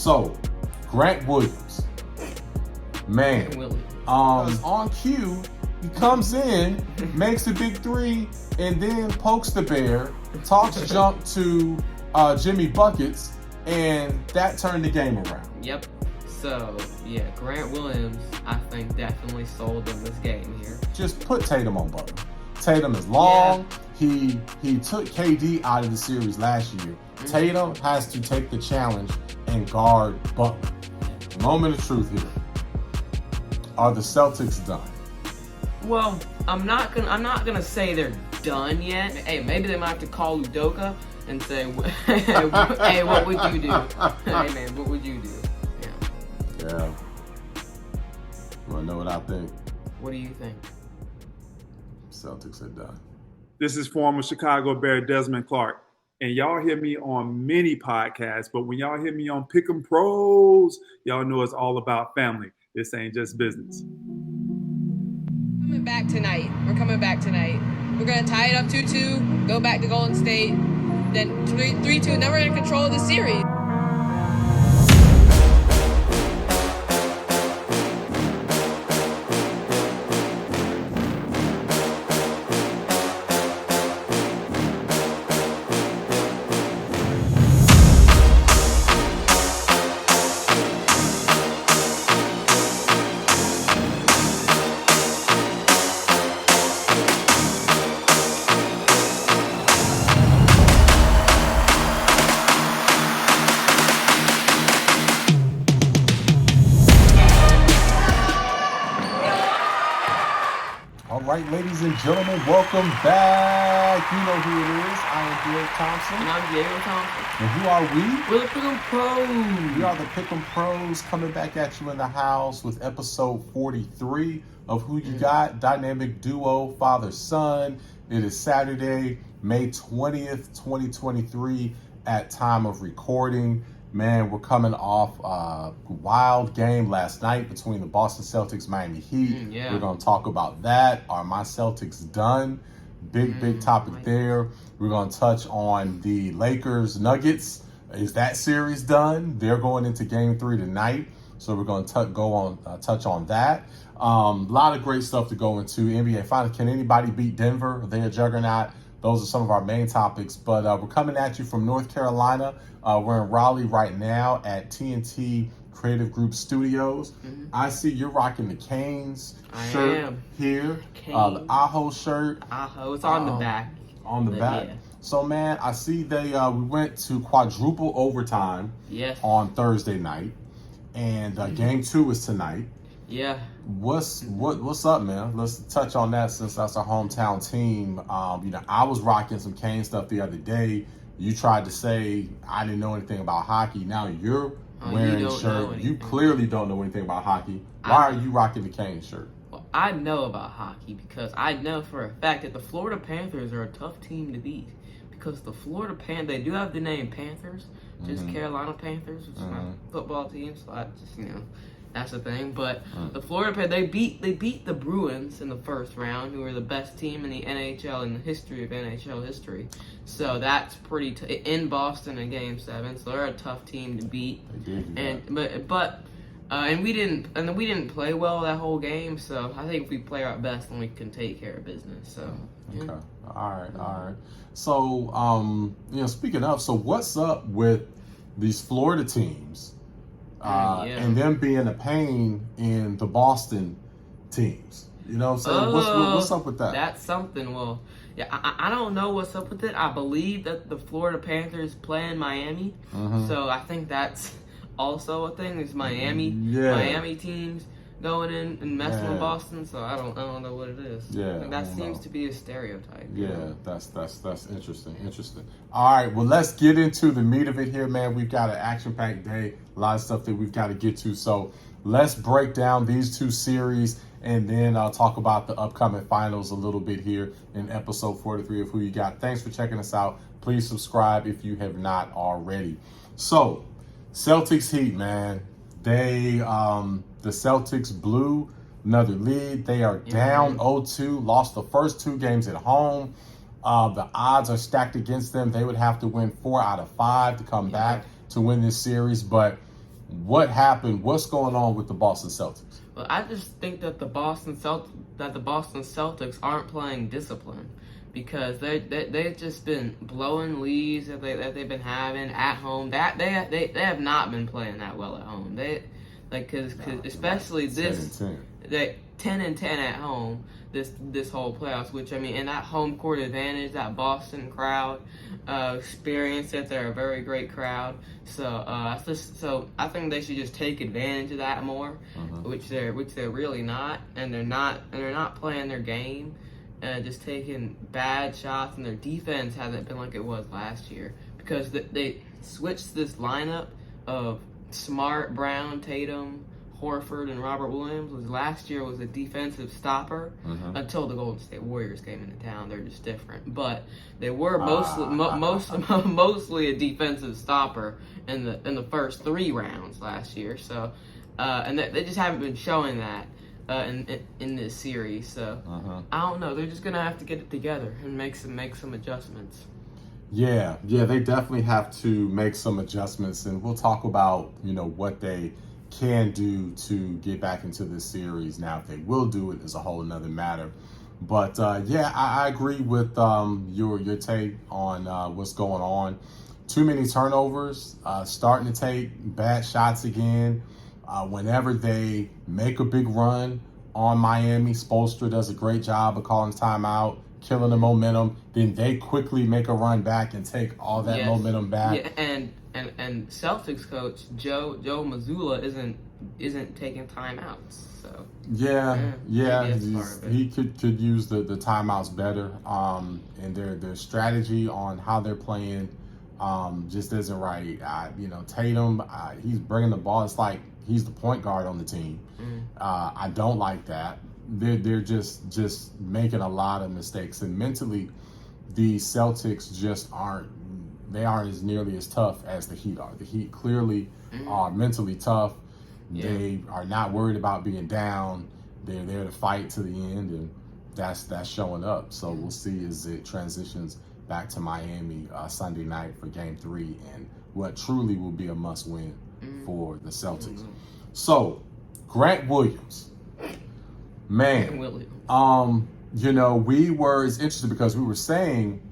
So, Grant Williams, man, on cue, he comes in, makes a big three, and then pokes the bear, talks jump to Jimmy Buckets, and that turned the game around. Yep. So, yeah, Grant Williams, I think, definitely sold them this game here. Just put Tatum on Butler. Tatum is long. Yeah. He took KD out of the series last year. Mm-hmm. Tatum has to take the challenge and guard Butler. Moment of truth here. Are the Celtics done? Well, I'm not gonna say they're done yet. Hey, maybe they might have to call Udoka and say, "Hey, what would you do? Hey, man, what would you do?" Yeah. You wanna know what I think? What do you think? Celtics are done. This is former Chicago Bear Desmond Clark. And y'all hear me on many podcasts, but when y'all hear me on Pick'em Pros, y'all know it's all about family. This ain't just business. We're coming back tonight. We're going to tie it up 2-2, go back to Golden State, then 3-2, and then we're going to control the series. Ladies and gentlemen, welcome back. You know who it is. I am Derek Thompson. And I'm Diego Thompson. And who are we? We're the Pick'em Pros. We are the Pick'em Pros coming back at you in the house with episode 43 of Who You Got, Dynamic Duo, Father-Son. It is Saturday, May 20th, 2023 at time of recording. Man, we're coming off a wild game last night between the Boston Celtics, Miami Heat. Yeah. We're going to talk about that. Are my Celtics done? Big topic there. We're going to touch on the Lakers Nuggets. Is that series done? They're going into game 3 tonight. So we're going to touch on that. A lot of great stuff to go into. NBA Finals. Can anybody beat Denver? Are they a juggernaut? Those are some of our main topics. But we're coming at you from North Carolina. We're in Raleigh right now at TNT Creative Group Studios. Mm-hmm. I see you're rocking the Canes shirt here. The Aho shirt. Aho, it's on the back. On the back. Yeah. So, man, I see we went to quadruple overtime on Thursday night. And game 2 is tonight. Yeah. What's up, man? Let's touch on that since that's our hometown team. I was rocking some Cane stuff the other day. You tried to say I didn't know anything about hockey. Now you're wearing a shirt. You clearly don't know anything about hockey. Why are you rocking the Cane shirt? Well, I know about hockey because I know for a fact that the Florida Panthers are a tough team to beat. Because the Florida Panthers, they do have the name Panthers, just Carolina Panthers, which is not a football team, so I just, that's the thing. But the Florida Panthers, they beat the Bruins in the first round, who are the best team in the NHL in the history of NHL history. So that's pretty in Boston in Game 7. So they're a tough team to beat. And we didn't play well that whole game. So I think if we play our best, then we can take care of business. So okay, all right. So speaking of, so what's up with these Florida teams? And them being a pain in the Boston teams. You know what I'm saying? What's up with that? That's something. Well, yeah, I don't know what's up with it. I believe that the Florida Panthers play in Miami. So I think that's also a thing. There's Miami teams going in and messing with Boston. So I don't know what it is. Yeah, that seems to be a stereotype. Yeah, that's interesting. All right, well, let's get into the meat of it here, man. We've got an action-packed day, a lot of stuff that we've got to get to. So let's break down these two series and then I'll talk about the upcoming finals a little bit here in episode 43 of Who You Got. Thanks for checking us out. Please subscribe if you have not already. So, Celtics Heat, man. The Celtics blew another lead. They are down 0-2, lost the first 2 games at home. The odds are stacked against them. They would have to win 4 out of 5 to come back to win this series. But What happened? What's going on with the Boston Celtics? Well, I just think that the Boston Celtics aren't playing discipline, because they've just been blowing leads that they've been having at home. That they have not been playing that well at home. Cause especially this 10-10 at home this whole playoffs, which I mean, and that home court advantage, that Boston crowd experience, that they're a very great crowd. So I think they should just take advantage of that more, which they're really not, and they're not playing their game, just taking bad shots, and their defense hasn't been like it was last year, because they switched this lineup of Smart, Brown, Tatum, Horford, and Robert Williams. Last year was a defensive stopper until the Golden State Warriors came into town. They're just different, but they were mostly a defensive stopper in the first 3 rounds last year. So, and they just haven't been showing that in this series. So I don't know. They're just gonna have to get it together and make some adjustments. Yeah, they definitely have to make some adjustments, and we'll talk about what they can do to get back into this series. Now, if they will do it is a whole another matter. But I agree with your take on what's going on. Too many turnovers, starting to take bad shots again. Whenever they make a big run on Miami, Spoelstra does a great job of calling timeout, killing the momentum. Then they quickly make a run back and take all that momentum back. Yeah, and Celtics coach Joe Mazzulla isn't taking timeouts. So he could use the timeouts better. And their strategy on how they're playing just isn't right. Tatum, he's bringing the ball. It's like he's the point guard on the team. I don't like that. They're just making a lot of mistakes, and mentally, the Celtics just aren't as nearly as tough as the Heat are. The Heat clearly are mentally tough. Yeah. They are not worried about being down. They're there to fight to the end, and that's showing up. So we'll see as it transitions back to Miami Sunday night for Game 3, and what truly will be a must-win for the Celtics. So, Grant Williams. Man, we were interested because we were saying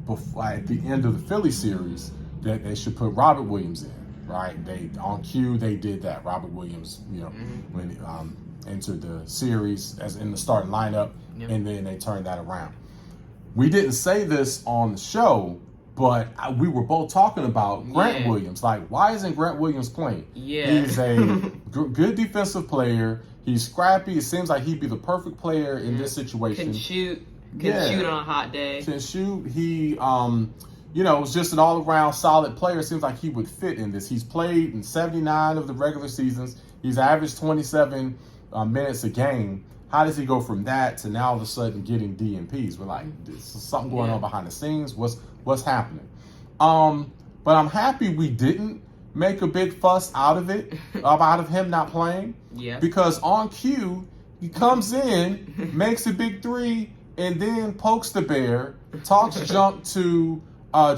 before, at the end of the Philly series, that they should put Robert Williams in, right? On cue, they did that. Robert Williams, when entered the series as in the starting lineup, and then they turned that around. We didn't say this on the show, but we were both talking about Grant Williams. Like, why isn't Grant Williams playing? Yeah. He's a good defensive player. He's scrappy. It seems like he'd be the perfect player in this situation. Can shoot on a hot day. Can shoot. He, was just an all-around solid player. It seems like he would fit in this. He's played in 79 of the regular seasons. He's averaged 27 minutes a game. How does he go from that to now all of a sudden getting DNPs? We're like, there's something going on behind the scenes. What's happening? But I'm happy we didn't make a big fuss out of him not playing. Yeah. Because on cue, he comes in, makes a big 3, and then pokes the bear, talks junk to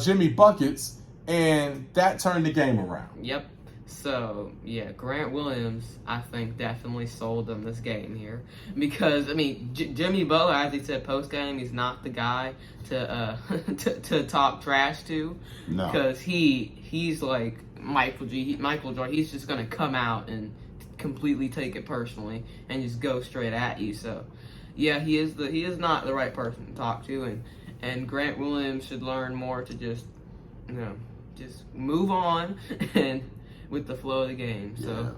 Jimmy Buckets, and that turned the game around. Yep. So, Grant Williams, I think, definitely sold them this game here. Because, I mean, Jimmy Butler, as he said post-game, he's not the guy to talk trash to. No. Because he's like Michael Jordan. He's just going to come out and completely take it personally and just go straight at you. So, he is not the right person to talk to. And Grant Williams should learn more to just move on and with the flow of the game. So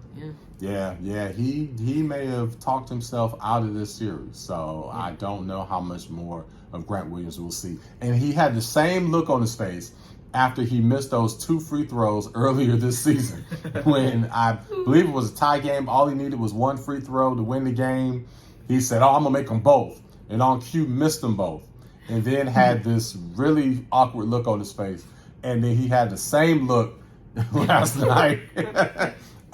he may have talked himself out of this series. So I don't know how much more of Grant Williams we'll see. And he had the same look on his face after he missed those 2 free throws earlier this season. When I believe it was a tie game, all he needed was 1 free throw to win the game. He said, I'm gonna make them both. And on cue, missed them both. And then had this really awkward look on his face. And then he had the same look last night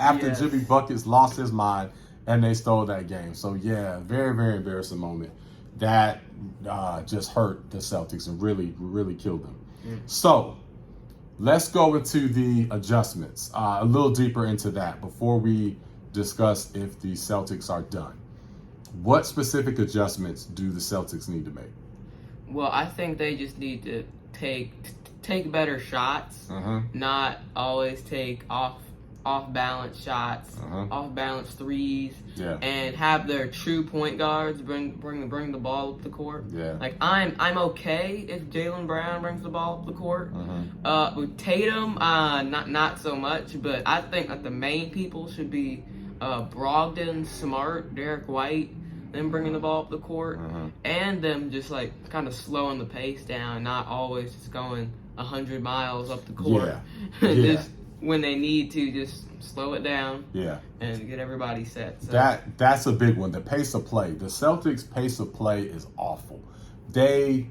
after Jimmy Buckets lost his mind and they stole that game. So very, very embarrassing moment. That just hurt the Celtics and really, really killed them. So let's go into the adjustments a little deeper into that before we discuss if the Celtics are done. What specific adjustments do the Celtics need to make? Well, I think they just need to take better shots, not always take off balance shots, off balance threes, and have their true point guards bring the ball up the court. Yeah. Like I'm okay if Jaylen Brown brings the ball up the court. With Tatum, not so much, but I think that the main people should be Brogdon, Smart, Derrick White, them bringing the ball up the court, and them just like kind of slowing the pace down, not always just going 100 miles up the court. Just when they need to, just slow it down. And get everybody set. So. That's a big one. The pace of play. The Celtics' pace of play is awful. They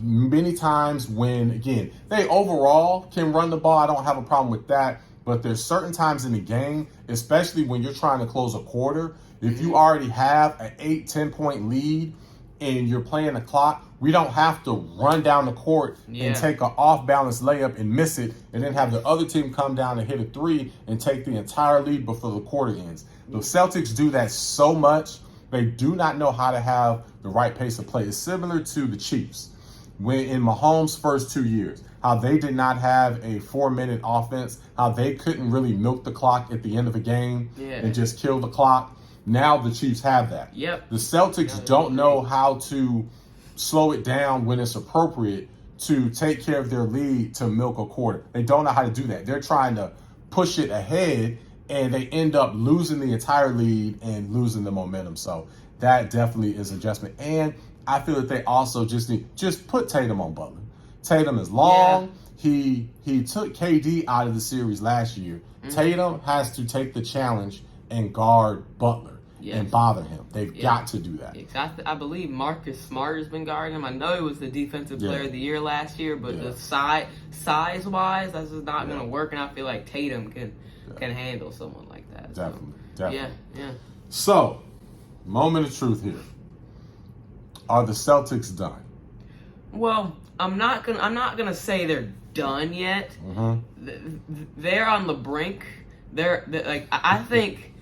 many times when, again, they overall can run the ball. I don't have a problem with that. But there's certain times in the game, especially when you're trying to close a quarter, if you already have an 8-10 point lead and you're playing the clock, we don't have to run down the court and take an off-balance layup and miss it and then have the other team come down and hit a three and take the entire lead before the quarter ends. The Celtics do that so much. They do not know how to have the right pace of play. It's similar to the Chiefs. When in Mahomes' first 2 years, how they did not have a 4-minute offense, how they couldn't really milk the clock at the end of a game and just kill the clock. Now the Chiefs have that. The Celtics don't know how to slow it down when it's appropriate to take care of their lead to milk a quarter. They don't know how to do that. They're trying to push it ahead, and they end up losing the entire lead and losing the momentum. So that definitely is adjustment. And I feel that they also just put Tatum on Butler. Tatum is long. He took KD out of the series last year. Tatum has to take the challenge and guard Butler and bother him. They've got to do that. I believe Marcus Smart has been guarding him. I know he was the defensive player of the year last year, but the size-wise, that's just not going to work, and I feel like Tatum can handle someone like that. Definitely. Yeah. So, moment of truth here. Are the Celtics done? Well, I'm not gonna say they're done yet. They're on the brink. They're like, I think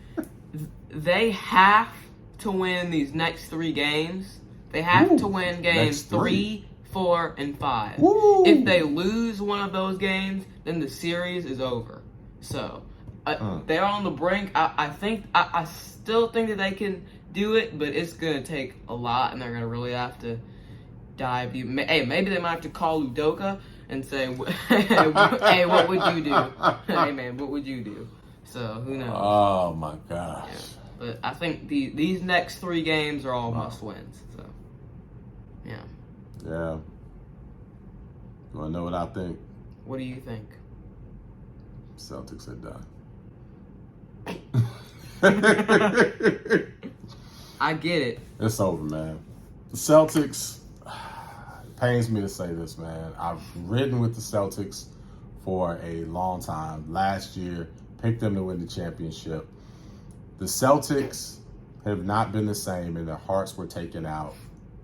they have to win these next 3 games. They have to win games 3, 4, and 5. If they lose one of those games, then the series is over. So they're on the brink. I still think that they can do it, but it's gonna take a lot, and they're gonna really have to dive deep. Hey, maybe they might have to call Udoka and say, "Hey, what would you do? Hey, man, what would you do?" So who knows? Oh my gosh! But I think these next 3 games are all must wins. So yeah. You wanna know what I think? What do you think? Celtics are done. I get it. It's over, man. The Celtics, it pains me to say this, man. I've ridden with the Celtics for a long time. Last year, picked them to win the championship. The Celtics have not been the same, and their hearts were taken out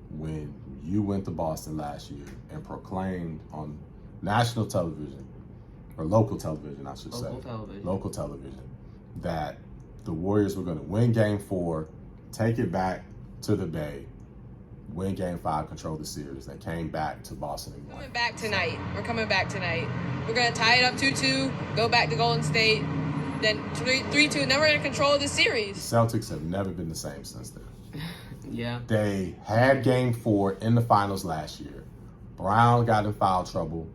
when you went to Boston last year and proclaimed on national television, or local television, I should say. Local television, that the Warriors were going to win Game 4, take it back to the Bay, win Game 5, control the series. They came back to Boston and won. We're coming back tonight. We're going to tie it up 2-2, go back to Golden State, then 3-2, and then we're going to control the series. The Celtics have never been the same since then. They had Game 4 in the finals last year. Brown got in foul trouble.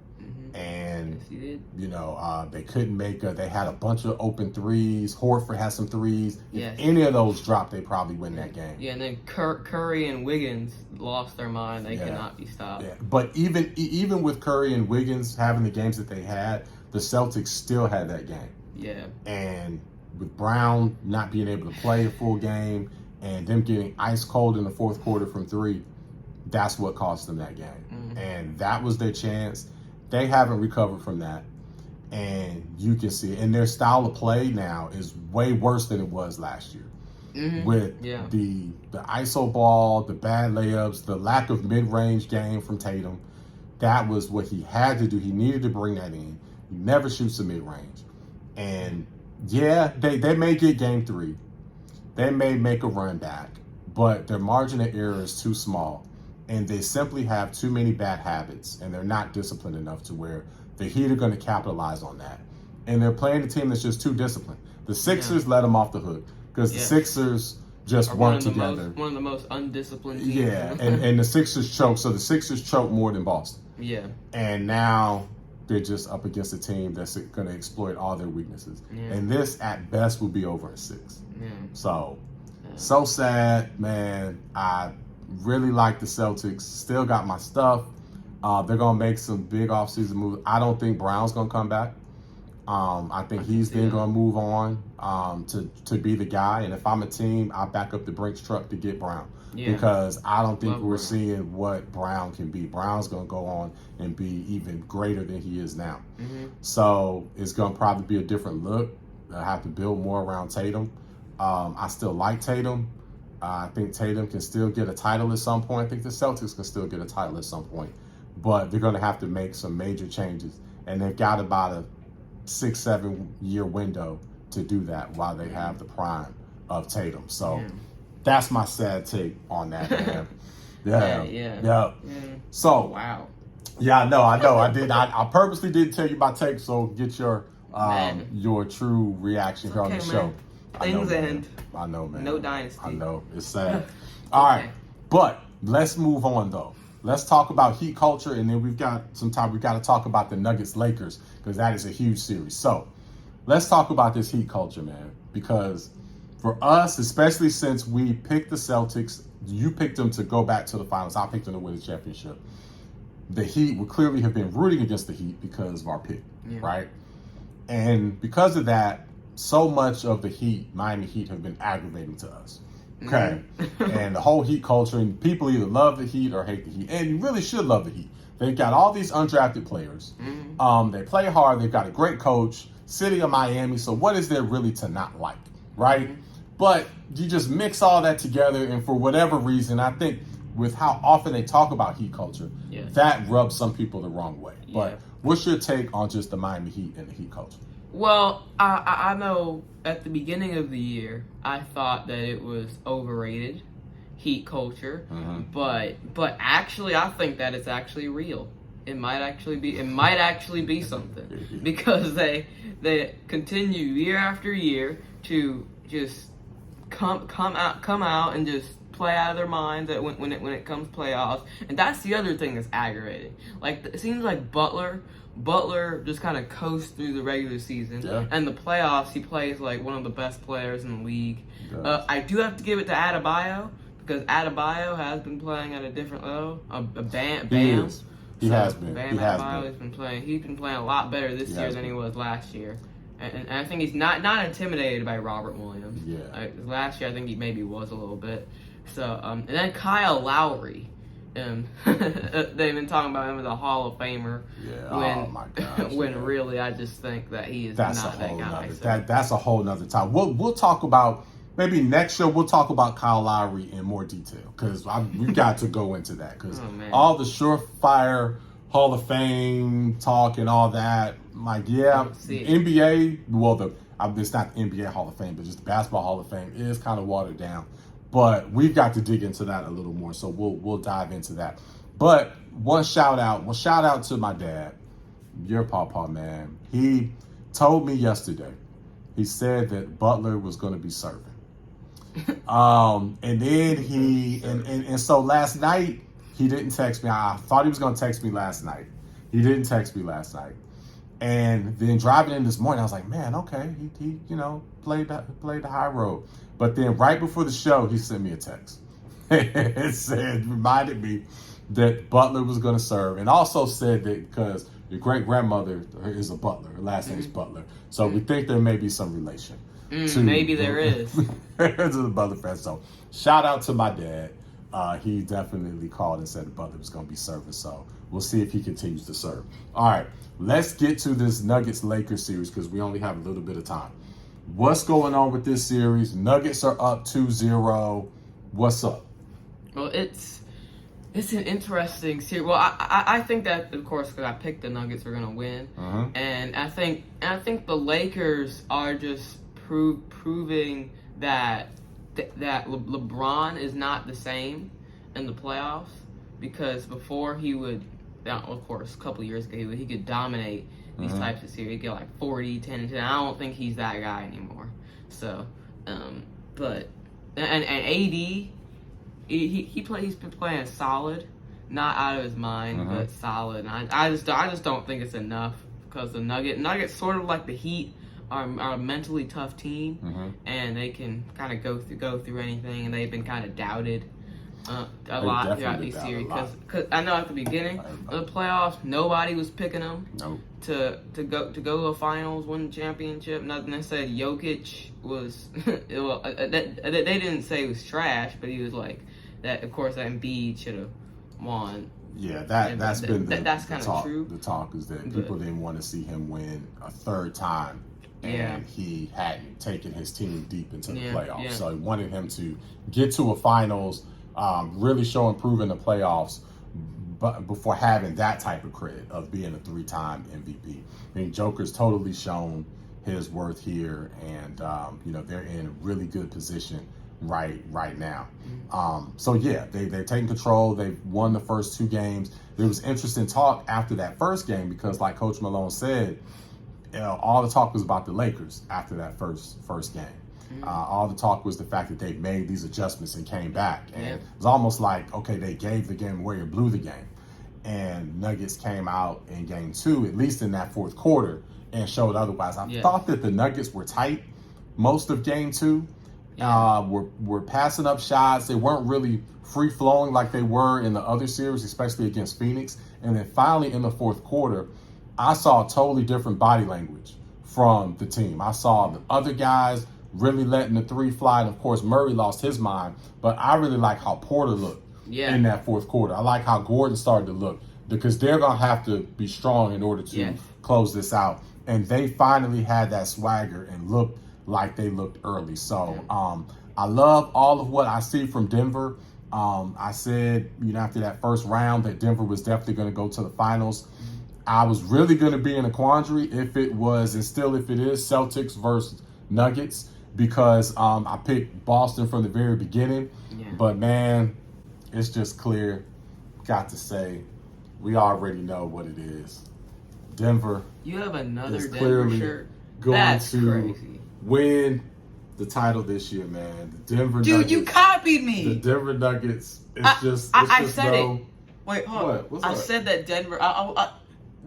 And, they couldn't make they had a bunch of open threes. Horford had some threes. If any of those dropped, they probably win that game. And then Curry and Wiggins lost their mind. They cannot be stopped. But even with Curry and Wiggins having the games that they had, the Celtics still had that game. And with Brown not being able to play a full game and them getting ice cold in the fourth quarter from 3, that's what cost them that game. And that was their chance. They haven't recovered from that, and you can see it. And their style of play now is way worse than it was last year. With the ISO ball, the bad layups, the lack of mid-range game from Tatum. That was what he had to do. He needed to bring that in. He never shoots the mid-range. And, yeah, they may get game 3. They may make a run back. But their margin of error is too small. And they simply have too many bad habits. And they're not disciplined enough to where the Heat are going to capitalize on that. And they're playing a team that's just too disciplined. The Sixers let them off the hook because the Sixers just weren't together. One of the most undisciplined teams. Yeah, and the Sixers choke. So the Sixers choke more than Boston. Yeah. And now they're just up against a team that's going to exploit all their weaknesses. Yeah. And this, at best, will be over in 6. Yeah. So sad, man. I really like the Celtics. Still got my stuff. They're going to make some big offseason moves. I don't think Brown's going to come back. I think he's then going to move on to be the guy. And if I'm a team, I'll back up the Brinks truck to get Brown. Yeah. Because I don't think we're seeing what Brown can be. Brown's going to go on and be even greater than he is now. Mm-hmm. So it's going to probably be a different look. I have to build more around Tatum. I still like Tatum. I think Tatum can still get a title at some point. I think the Celtics can still get a title at some point. But they're going to have to make some major changes. And they've got about a 6-7 year window to do that while they have the prime of Tatum. So that's my sad take on that, man. Yeah. So wow. Yeah, I know. I did. I purposely didn't tell you my take, so get your true reaction here on the show. Things end. I know, man. No dynasty. I know. It's sad. All right. But let's move on, though. Let's talk about Heat culture, and then we've got some time. We've got to talk about the Nuggets-Lakers, because that is a huge series. So let's talk about this Heat culture, man, because for us, especially since we picked the Celtics, you picked them to go back to the finals. I picked them to win the championship. The Heat would clearly have been rooting against the Heat because of our pick, right? And because of that, so much of the Heat, Miami Heat, have been aggravating to us. Okay. And the whole Heat culture, and people either love the Heat or hate the Heat. And you really should love the Heat. They've got all these undrafted players. They play hard. They've got a great coach, city of Miami. So what is there really to not like, right? But you just mix all that together, and for whatever reason, I think with how often they talk about Heat culture, that rubs some people the wrong way. But what's your take on just the Miami Heat and the Heat culture? Well, I know at the beginning of the year, I thought that it was overrated, Heat culture, but actually, I think that it's actually real. It might actually be something, because they continue year after year to just come out and just play out of their minds when it comes playoffs. And that's the other thing that's aggravating. Like, it seems like Butler just kind of coasts through the regular season, and the playoffs he plays like one of the best players in the league. I do have to give it to Adebayo, because Adebayo has been playing at a different level. Bam. He has been. He's been playing a lot better this year than he was last year. And I think he's not intimidated by Robert Williams. Last year I think he maybe was a little bit. So and then Kyle Lowry. They've been talking about him as a Hall of Famer. Oh my gosh. When really, I just think that he is not that guy. That's a whole nother time. We'll talk about, maybe next show, we'll talk about Kyle Lowry in more detail, because we got to go into that, because all the surefire Hall of Fame talk and all that, like, NBA, it's not the NBA Hall of Fame, but just the Basketball Hall of Fame is kind of watered down. But we've got to dig into that a little more, so we'll dive into that. But one shout out to my dad, your papa, man. He told me yesterday, he said that Butler was going to be serving. And then so last night, he didn't text me. I thought he was going to text me last night. He didn't text me last night. And then driving in this morning, I was like, man, okay, he played the high road. But then right before the show, he sent me a text. It reminded me that Butler was going to serve, and also said that because your great-grandmother is a Butler, her last name is Butler, so we think there may be some relation. Maybe there is. To the Butler fans. So shout out to my dad. He definitely called and said Butler was going to be serving, so we'll see if he continues to serve. All right, let's get to this Nuggets-Lakers series, because we only have a little bit of time. What's going on with this series? Nuggets are up 2-0. What's up? Well, it's It's an interesting series. Well, I think that, of course, because I picked the Nuggets are going to win, and I think the Lakers are just proving that LeBron is not the same in the playoffs, because before he would, of course, a couple years ago he could dominate these types of series. He'd get like 40, 10, and 10. I don't think he's that guy anymore. So, but and AD. He's been playing solid, not out of his mind, but solid. And I just don't think it's enough, because the Nuggets sort of like the Heat are a mentally tough team, and they can kind of go through anything, and they've been kind of doubted a lot throughout these series. Because I know at the beginning of the playoffs, nobody was picking them to go to the finals, win the championship. Nothing. They said Jokic was. They didn't say he was trash, but he was like that. Of course, that Embiid should have won. Yeah, that's been that's kind of true. The talk is that people didn't want to see him win a third time, and he hadn't taken his team deep into the playoffs. Yeah. So he wanted him to get to a finals, really show and prove in the playoffs, but before having that type of credit of being a 3-time MVP. I mean, Joker's totally shown his worth here, and they're in a really good position right now. So yeah, they're taking control. They've won the first 2 games. There was interesting talk after that first game, because like Coach Malone said, all the talk was about the Lakers after that first game. All the talk was the fact that they made these adjustments and came back, and it was almost like, okay, they gave the game away or blew the game. And Nuggets came out in game 2, at least in that fourth quarter, and showed otherwise. I thought that the Nuggets were tight most of game 2. Were passing up shots. They weren't really free flowing like they were in the other series, especially against Phoenix. And then finally in the fourth quarter, I saw a totally different body language from the team. I saw the other guys really letting the 3 fly. And of course, Murray lost his mind, but I really like how Porter looked in that fourth quarter. I like how Gordon started to look, because they're going to have to be strong in order to close this out. And they finally had that swagger and looked like they looked early. So I love all of what I see from Denver. I said, after that first round that Denver was definitely going to go to the finals. I was really going to be in a quandary if it was, and still if it is, Celtics versus Nuggets, because I picked Boston from the very beginning. But man, it's just clear, got to say, we already know what it is. Denver. You have another is Denver clearly shirt. going That's to crazy. Win the title this year, man. The Denver Dude, Nuggets, you copied me. The Denver Nuggets. I said it. Wait, hold on. What? What's I up? said that Denver.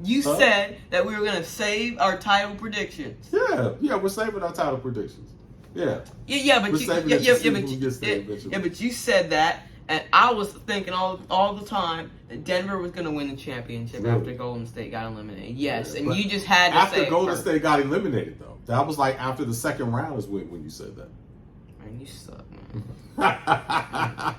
You said that we were gonna save our title predictions. Yeah, we're saving our title predictions. Yeah. But But you said that, and I was thinking all the time that Denver was gonna win the championship after Golden State got eliminated. Yes, and you just had to say after Golden first. State got eliminated, though. That was like after the second round is when you said that. Man, you suck, man.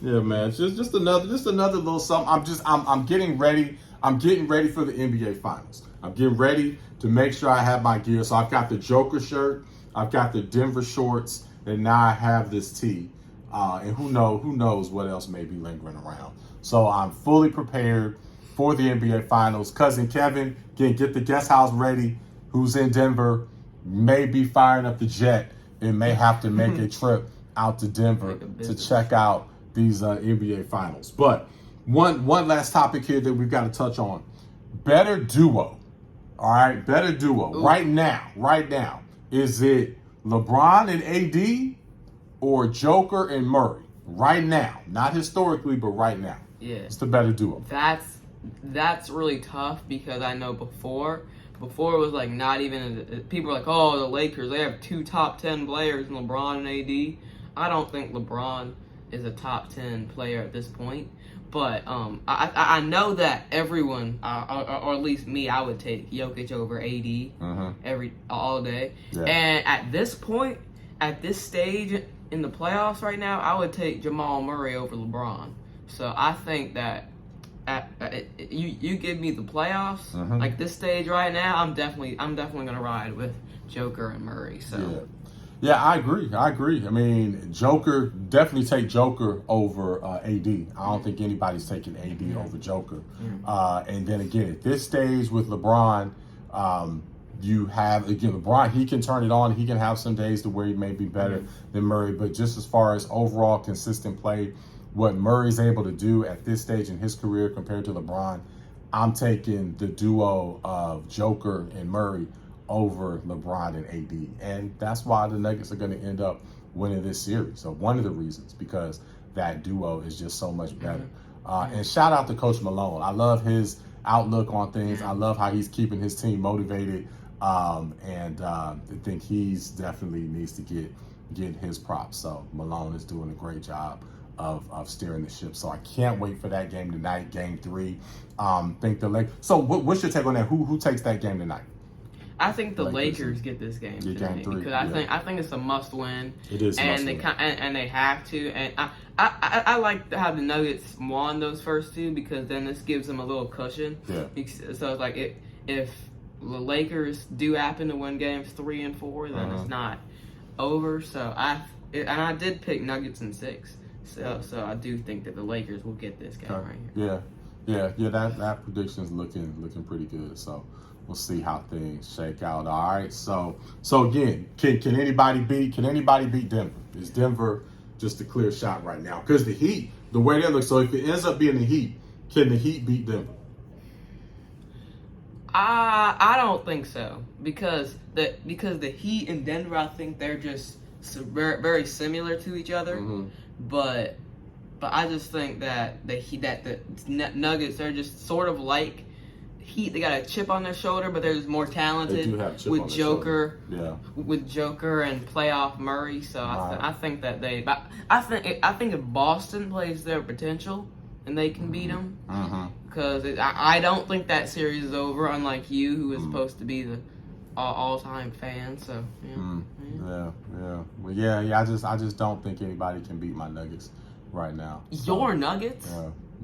Yeah, man. It's just another little something. I'm getting ready. I'm getting ready for the NBA Finals. I'm getting ready to make sure I have my gear. So I've got the Joker shirt, I've got the Denver shorts, and now I have this tee. And who knows what else may be lingering around. So I'm fully prepared for the NBA Finals. Cousin Kevin can get the guest house ready, who's in Denver, may be firing up the jet and may have to make a trip out to Denver to check out these NBA Finals. But one last topic here that we've got to touch on. Better duo. All right, better duo. Ooh. Right now. Is it LeBron and AD or Joker and Murray? Right now. Not historically, but right now. Yeah. It's the better duo. That's really tough, because I know before it was like not even, people were like, oh, the Lakers, they have 2 top 10 players, LeBron and AD. I don't think LeBron is a top 10 player at this point. But I know that everyone, or at least me, I would take Jokic over AD all day. Yeah. And at this point, at this stage in the playoffs right now, I would take Jamal Murray over LeBron. So I think that you give me the playoffs, like this stage right now, I'm definitely gonna ride with Joker and Murray. So Yeah, I agree. I mean, Joker, definitely take Joker over AD. I don't think anybody's taking AD over Joker. And then again, at this stage with LeBron, you have, again, LeBron, he can turn it on. He can have some days to where he may be better than Murray. But just as far as overall consistent play, what Murray's able to do at this stage in his career compared to LeBron, I'm taking the duo of Joker and Murray over LeBron and AD. And that's why the Nuggets are going to end up winning this series. So one of the reasons, because that duo is just so much better. And shout out to Coach Malone. I love his outlook on things. I love how he's keeping his team motivated. And I think he's definitely needs to get his props. So Malone is doing a great job of steering the ship. So I can't wait for that game tonight, game 3. Think the Lakers. So what's your take on that? Who takes that game tonight? I think the Lakers get this game tonight, because I think it's a must win. It is, and they have to. And I like how the Nuggets won those first 2, because then this gives them a little cushion. Yeah. So it's like if the Lakers do happen to win games 3 and 4, then it's not over. So I did pick Nuggets in 6. So I do think that the Lakers will get this game right here. Yeah. That prediction is looking pretty good. So we'll see how things shake out. All right. So again, can anybody beat Denver? Is Denver just a clear shot right now? Because the Heat, the way they look. So if it ends up being the Heat, can the Heat beat Denver? I don't think so, because the Heat and Denver, I think they're just very, very similar to each other. But I just think that the Nuggets, they're just sort of like Heat. They got a chip on their shoulder, but they're just more talented. They do have a chip with on their Joker. Shoulder. Yeah. With Joker and playoff Murray. So I think that I think if Boston plays their potential and they can beat them, because I don't think that series is over. Unlike you, who is supposed to be the all-time fan. So yeah. Well, I just don't think anybody can beat my Nuggets right now. Your Nuggets?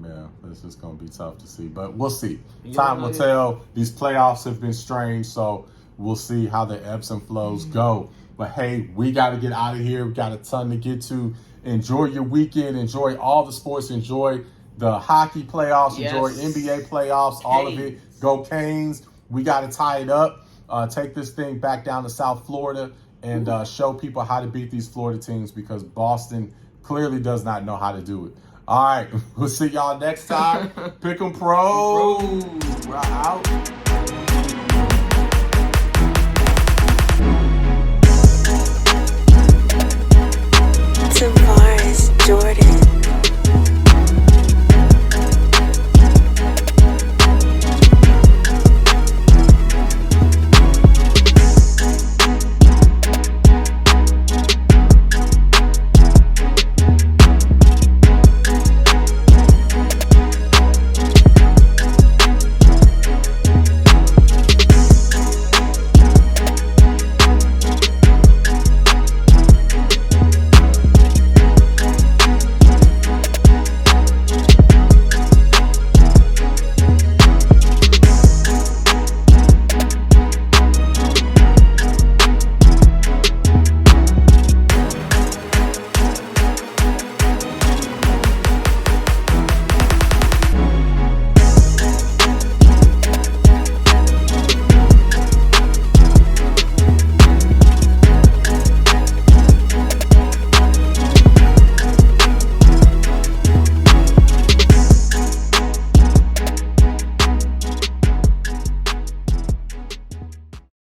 Yeah, this is going to be tough to see, but we'll see. Time will tell. These playoffs have been strange, so we'll see how the ebbs and flows go. But hey, we got to get out of here. We got a ton to get to. Enjoy your weekend. Enjoy all the sports. Enjoy the hockey playoffs. Yes. Enjoy NBA playoffs. All of it. Go Canes. We got to tie it up. Take this thing back down to South Florida and show people how to beat these Florida teams, because Boston clearly does not know how to do it. All right, we'll see y'all next time. Pick 'em pros. We're out.